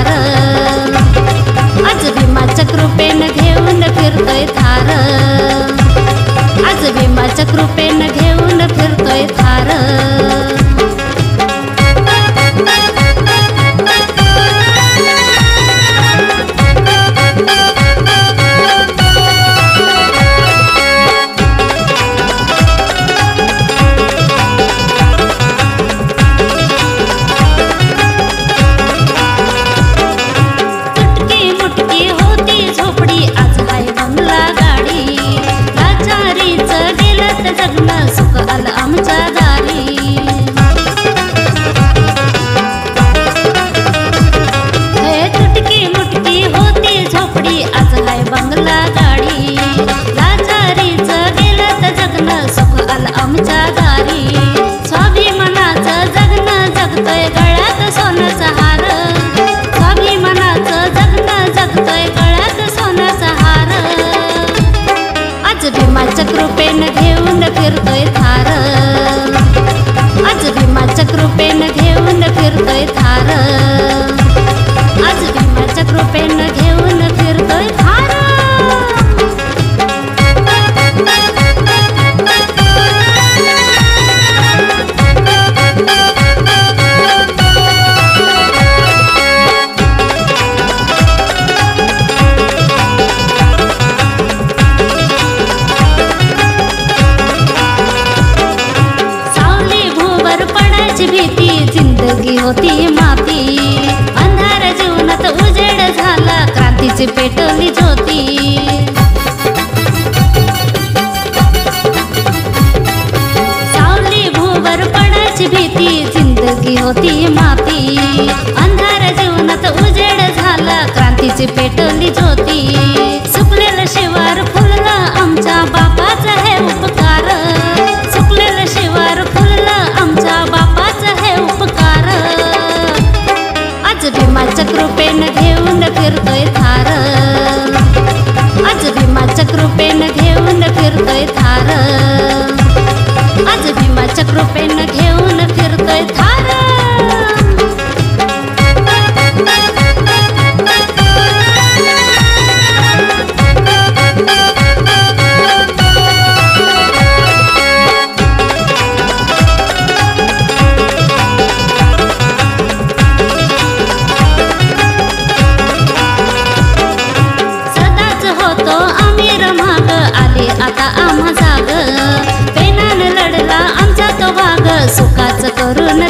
थार, आज भीमाच्या कृपेनं घेऊन फिरतोय थार, आज भीमाच्या कृपेनं घेऊन फिरतोय थार। भीमाच्या कृपेनं घेऊन फिरतोय थार, आज भीमाच्या कृपेनं घेऊन फिरतोय थार, आज भीमाच्या कृपेनं घेऊन फिरतोय थार। भीती जिंदगी होती माती, अंधार जीवनात उजेड झाला, क्रांतीची पेटवली ज्योती। सावली भूवर पडायची भीती जिंदगी होती माती, अंधार जीवनात उजेड झाला, क्रांतीची पेटवली ज्योती। सुकलेलं शिवार फुललं आमच्या बापाचं हे उपकार, सुकलेलं शिवार फुललं आमच्या बापाचं हे उपकार, आज भीमाच्या कृपेनं घेऊन फिरतोय थार, आज भीमाच्या कृपेनं घेऊन फिरतोय थार, आज भीमाच्या कृपेनं घेऊन फिरतोय थार। आता आम्हा जाग पेनानं लढला आमचा तो वाघ, सुखाचं करून